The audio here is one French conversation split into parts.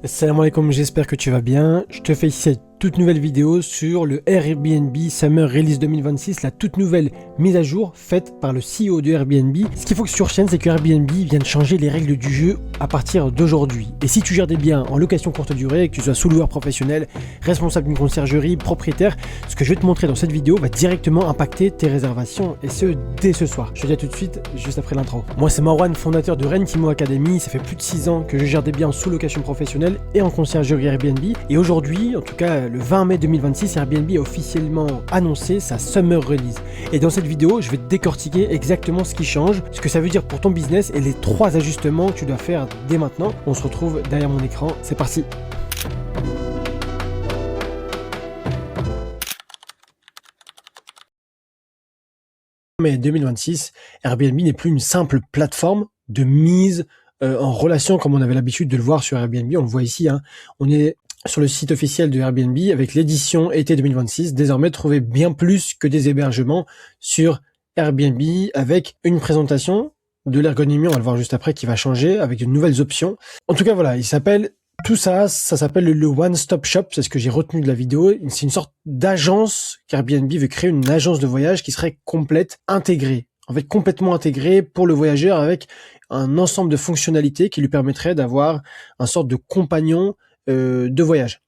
Salam alaikum, j'espère que tu vas bien. Je te fais ici cette toute nouvelle vidéo sur le Airbnb Summer Release 2026, la toute nouvelle mise à jour faite par le CEO de Airbnb. Ce qu'il faut que tu retiennes, c'est que Airbnb vient de changer les règles du jeu à partir d'aujourd'hui. Et si tu gères des biens en location courte durée, que tu sois sous-loueur professionnel, responsable d'une conciergerie, propriétaire, ce que je vais te montrer dans cette vidéo va directement impacter tes réservations, et ce, dès ce soir. Je te dis à tout de suite, juste après l'intro. Moi, c'est Marwan, fondateur de Rentimo Academy. Ça fait plus de 6 ans que je gère des biens sous location professionnelle et en conciergerie Airbnb. Et aujourd'hui, en tout cas le 20 mai 2026, Airbnb a officiellement annoncé sa Summer Release. Et dans cette vidéo, je vais te décortiquer exactement ce qui change, ce que ça veut dire pour ton business et les 3 ajustements que tu dois faire dès maintenant. On se retrouve derrière mon écran, c'est parti. Mais 2026, Airbnb n'est plus une simple plateforme de mise en relation comme on avait l'habitude de le voir sur Airbnb. On le voit ici, hein. On est sur le site officiel de Airbnb avec l'édition été 2026. Désormais, trouvez bien plus que des hébergements sur Airbnb avec une présentation de l'ergonomie, on va le voir juste après, qui va changer avec de nouvelles options. En tout cas, voilà, il s'appelle tout ça s'appelle le One Stop Shop, c'est ce que j'ai retenu de la vidéo. C'est une sorte d'agence qu'Airbnb veut créer, une agence de voyage qui serait complète, intégrée. En fait, complètement intégrée pour le voyageur avec un ensemble de fonctionnalités qui lui permettraient d'avoir un sorte de compagnon de voyage.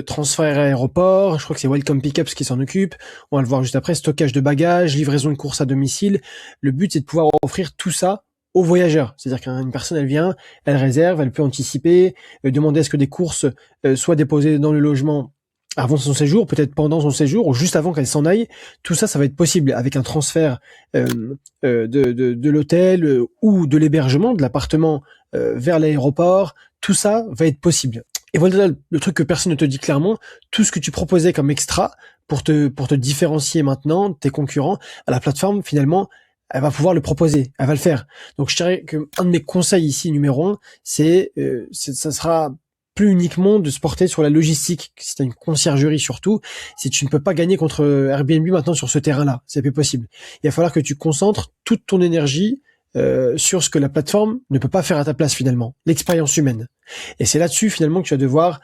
Transfert à aéroport, je crois que c'est Welcome Pickups qui s'en occupe, on va le voir juste après, stockage de bagages, livraison de courses à domicile. Le but, c'est de pouvoir offrir tout ça aux voyageurs. C'est-à-dire qu'une personne, elle vient, elle réserve, elle peut anticiper, demander à ce que des courses soient déposées dans le logement avant son séjour, peut-être pendant son séjour, ou juste avant qu'elle s'en aille. Tout ça, ça va être possible avec un transfert de l'hôtel ou de l'hébergement, de l'appartement vers l'aéroport. Tout ça va être possible. Et voilà le truc que personne ne te dit clairement, tout ce que tu proposais comme extra pour te différencier maintenant de tes concurrents, à la plateforme, finalement, elle va pouvoir le proposer, elle va le faire. Donc je dirais que un de mes conseils ici, numéro 1, ça sera plus uniquement de se porter sur la logistique, si tu as une conciergerie surtout, si tu ne peux pas gagner contre Airbnb maintenant sur ce terrain-là, c'est plus possible. Il va falloir que tu concentres toute ton énergie sur ce que la plateforme ne peut pas faire à ta place finalement, l'expérience humaine. Et c'est là-dessus finalement que tu vas devoir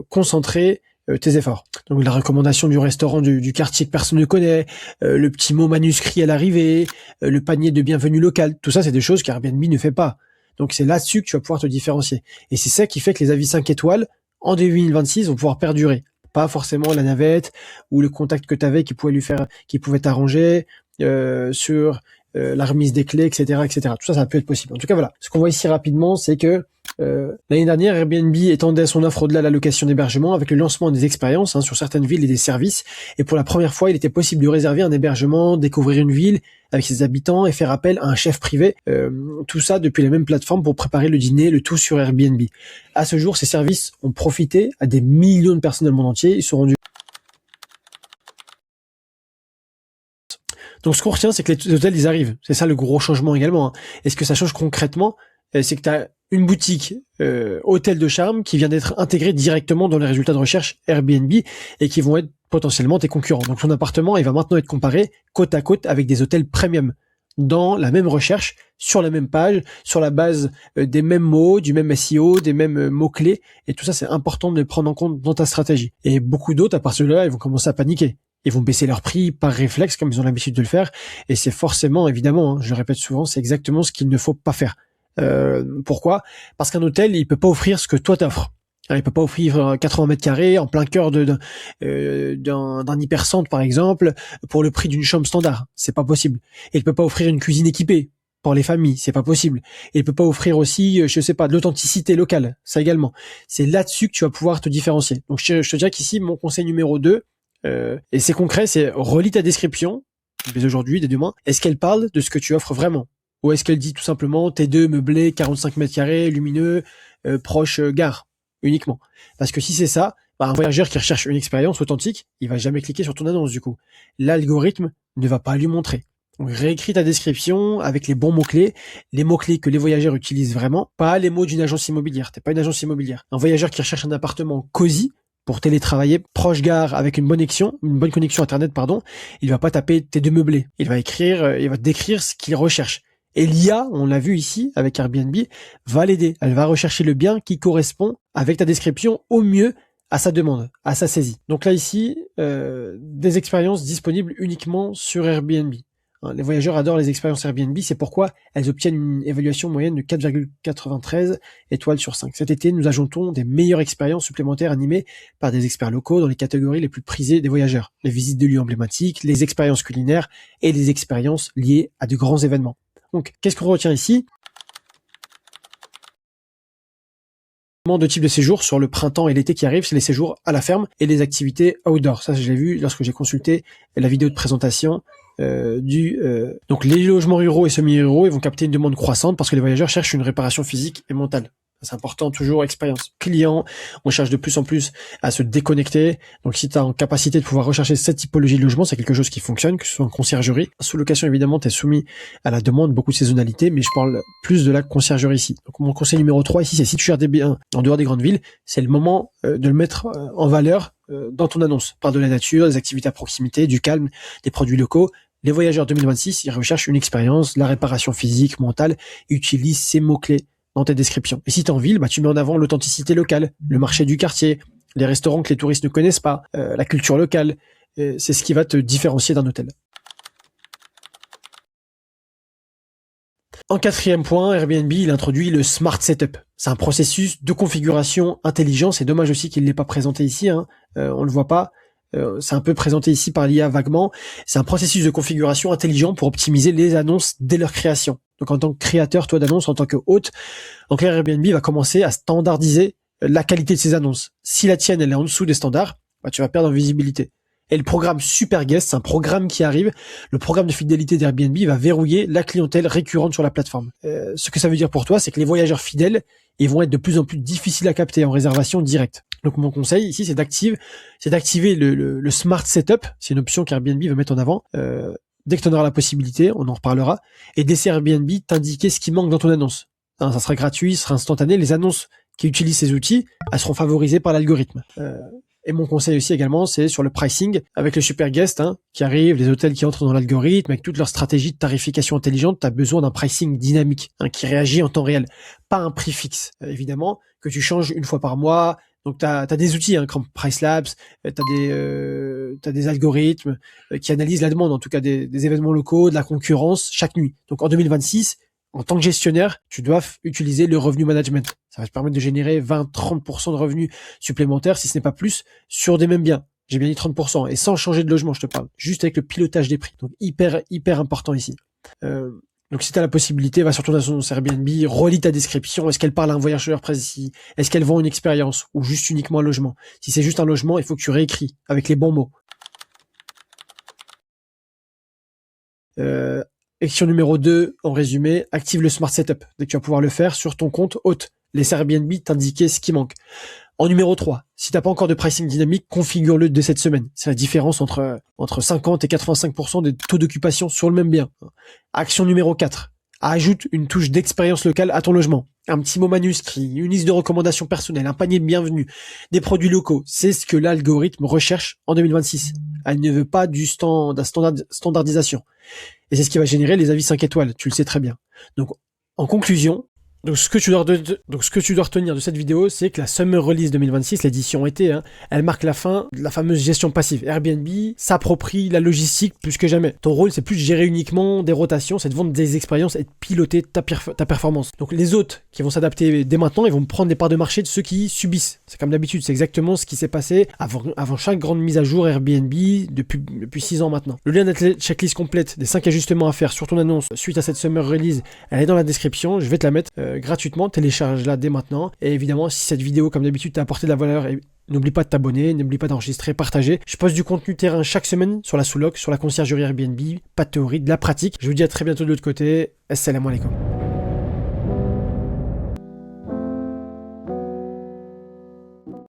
concentrer tes efforts. Donc la recommandation du restaurant du quartier que personne ne connaît, le petit mot manuscrit à l'arrivée, le panier de bienvenue local, tout ça c'est des choses qu'Airbnb ne fait pas. Donc c'est là-dessus que tu vas pouvoir te différencier. Et c'est ça qui fait que les avis 5 étoiles en 2026 vont pouvoir perdurer. Pas forcément la navette ou le contact que tu avais qui pouvait t'arranger sur la remise des clés, etc., etc. Tout ça, ça peut être possible. En tout cas, voilà. Ce qu'on voit ici rapidement, c'est que l'année dernière, Airbnb étendait son offre au-delà de la location d'hébergement avec le lancement des expériences sur certaines villes et des services. Et pour la première fois, il était possible de réserver un hébergement, découvrir une ville avec ses habitants et faire appel à un chef privé. Tout ça depuis la même plateforme pour préparer le dîner, le tout sur Airbnb. À ce jour, ces services ont profité à des millions de personnes dans le monde entier. Ils sont rendus. Donc ce qu'on retient, c'est que les hôtels, ils arrivent. C'est ça le gros changement également. Et ce que ça change concrètement, c'est que tu as une boutique hôtel de charme qui vient d'être intégrée directement dans les résultats de recherche Airbnb et qui vont être potentiellement tes concurrents. Donc ton appartement, il va maintenant être comparé côte à côte avec des hôtels premium dans la même recherche, sur la même page, sur la base des mêmes mots, du même SEO, des mêmes mots-clés. Et tout ça, c'est important de le prendre en compte dans ta stratégie. Et beaucoup d'autres, à partir de là, ils vont commencer à paniquer. Ils vont baisser leur prix par réflexe, comme ils ont l'habitude de le faire. Et c'est forcément, évidemment, je le répète souvent, c'est exactement ce qu'il ne faut pas faire. Pourquoi ? Parce qu'un hôtel, il peut pas offrir ce que toi t'offres. Il peut pas offrir 80 mètres carrés en plein cœur d'un hypercentre, par exemple, pour le prix d'une chambre standard. C'est pas possible. Et il peut pas offrir une cuisine équipée pour les familles. C'est pas possible. Et il peut pas offrir aussi, je sais pas, de l'authenticité locale. Ça également. C'est là-dessus que tu vas pouvoir te différencier. Donc, je te dirais qu'ici, mon conseil numéro 2, et c'est concret, c'est relis ta description, dès aujourd'hui, dès demain. Est-ce qu'elle parle de ce que tu offres vraiment? Ou est-ce qu'elle dit tout simplement T2 meublé, 45 mètres carrés, lumineux, proche gare, uniquement? Parce que si c'est ça, un voyageur qui recherche une expérience authentique, il va jamais cliquer sur ton annonce du coup. L'algorithme ne va pas lui montrer. Donc réécris ta description avec les bons mots-clés, les mots-clés que les voyageurs utilisent vraiment, pas les mots d'une agence immobilière. T'es pas une agence immobilière. Un voyageur qui recherche un appartement cosy, pour télétravailler proche gare avec une bonne connexion internet, il va pas taper T2 meublé. Il va décrire ce qu'il recherche. Et l'IA, on l'a vu ici avec Airbnb, va l'aider. Elle va rechercher le bien qui correspond avec ta description au mieux à sa demande, à sa saisie. Donc là ici, des expériences disponibles uniquement sur Airbnb. Les voyageurs adorent les expériences Airbnb, c'est pourquoi elles obtiennent une évaluation moyenne de 4,93 étoiles sur 5. Cet été, nous ajoutons des meilleures expériences supplémentaires animées par des experts locaux dans les catégories les plus prisées des voyageurs. Les visites de lieux emblématiques, les expériences culinaires et les expériences liées à de grands événements. Donc, qu'est-ce qu'on retient ici ? De type de séjour sur le printemps et l'été qui arrivent, c'est les séjours à la ferme et les activités outdoor. Ça, je l'ai vu lorsque j'ai consulté la vidéo de présentation donc les logements ruraux et semi-ruraux, ils vont capter une demande croissante parce que les voyageurs cherchent une réparation physique et mentale. C'est important, toujours expérience client. On cherche de plus en plus à se déconnecter. Donc, si tu as en capacité de pouvoir rechercher cette typologie de logement, c'est quelque chose qui fonctionne, que ce soit en conciergerie. Sous location, évidemment, tu es soumis à la demande, beaucoup de saisonnalité, mais je parle plus de la conciergerie ici. Donc, mon conseil numéro 3 ici, c'est si tu cherches des biens en dehors des grandes villes, c'est le moment de le mettre en valeur dans ton annonce. Par de la nature, des activités à proximité, du calme, des produits locaux. Les voyageurs 2026, ils recherchent une expérience, la réparation physique, mentale, utilisent ces mots-clés dans tes descriptions. Et si t'es en ville, tu mets en avant l'authenticité locale, le marché du quartier, les restaurants que les touristes ne connaissent pas, la culture locale. C'est ce qui va te différencier d'un hôtel. En 4e point, Airbnb, il introduit le Smart Setup. C'est un processus de configuration intelligent. C'est dommage aussi qu'il ne l'ait pas présenté ici. On le voit pas. C'est un peu présenté ici par l'IA vaguement. C'est un processus de configuration intelligent pour optimiser les annonces dès leur création. Donc en tant que créateur, toi d'annonces, en tant que hôte, donc Airbnb va commencer à standardiser la qualité de ses annonces. Si la tienne elle est en dessous des standards, tu vas perdre en visibilité. Et le programme Super Guest, c'est un programme qui arrive. Le programme de fidélité d'Airbnb va verrouiller la clientèle récurrente sur la plateforme. Ce que ça veut dire pour toi, c'est que les voyageurs fidèles, ils vont être de plus en plus difficiles à capter en réservation directe. Donc mon conseil ici, c'est d'activer le Smart Setup. C'est une option qu'Airbnb va mettre en avant. Dès que tu en auras la possibilité, on en reparlera. Et laisser Airbnb t'indiquer ce qui manque dans ton annonce. Ça sera gratuit, ce sera instantané. Les annonces qui utilisent ces outils, elles seront favorisées par l'algorithme. Et mon conseil aussi également, c'est sur le pricing avec le Super Guest qui arrive, les hôtels qui entrent dans l'algorithme, avec toute leur stratégie de tarification intelligente, tu as besoin d'un pricing dynamique qui réagit en temps réel, pas un prix fixe, évidemment, que tu changes une fois par mois. Donc tu as des outils comme Pricelabs, t'as des algorithmes qui analysent la demande, en tout cas des événements locaux, de la concurrence chaque nuit. Donc en 2026, en tant que gestionnaire, tu dois utiliser le revenu management. Ça va te permettre de générer 20-30% de revenus supplémentaires, si ce n'est pas plus, sur des mêmes biens. J'ai bien dit 30%, et sans changer de logement, je te parle. Juste avec le pilotage des prix. Donc hyper important ici. Donc si tu as la possibilité, va sur ton annonce Airbnb, relis ta description. Est-ce qu'elle parle à un voyageur précis? Est-ce qu'elle vend une expérience ou juste uniquement un logement? Si c'est juste un logement, il faut que tu réécris avec les bons mots. Action numéro 2, en résumé, active le Smart Setup. Dès que tu vas pouvoir le faire sur ton compte hôte. Laisse Airbnb t'indiquer ce qui manque. En numéro 3, si t'as pas encore de pricing dynamique, configure-le dès cette semaine. C'est la différence entre 50 et 85% des taux d'occupation sur le même bien. Action numéro 4, ajoute une touche d'expérience locale à ton logement. Un petit mot manuscrit, une liste de recommandations personnelles, un panier de bienvenue, des produits locaux. C'est ce que l'algorithme recherche en 2026. Elle ne veut pas de standardisation. Et c'est ce qui va générer les avis 5 étoiles. Tu le sais très bien. Donc, en conclusion, Donc ce que tu dois retenir de cette vidéo, c'est que la Summer Release 2026, l'édition été, elle marque la fin de la fameuse gestion passive. Airbnb s'approprie la logistique plus que jamais. Ton rôle, c'est plus de gérer uniquement des rotations, c'est de vendre des expériences et de piloter ta performance. Donc les autres qui vont s'adapter dès maintenant, ils vont prendre des parts de marché de ceux qui subissent. C'est comme d'habitude, c'est exactement ce qui s'est passé avant chaque grande mise à jour Airbnb depuis 6 ans maintenant. Le lien de la checklist complète des 5 ajustements à faire sur ton annonce suite à cette Summer Release, elle est dans la description. Je vais te la mettre gratuitement, télécharge-la dès maintenant. Et évidemment, si cette vidéo, comme d'habitude, t'a apporté de la valeur, n'oublie pas de t'abonner, n'oublie pas d'enregistrer, partager. Je poste du contenu terrain chaque semaine sur la sous-loc, sur la conciergerie Airbnb, pas de théorie, de la pratique. Je vous dis à très bientôt de l'autre côté. Assalamu alaikum.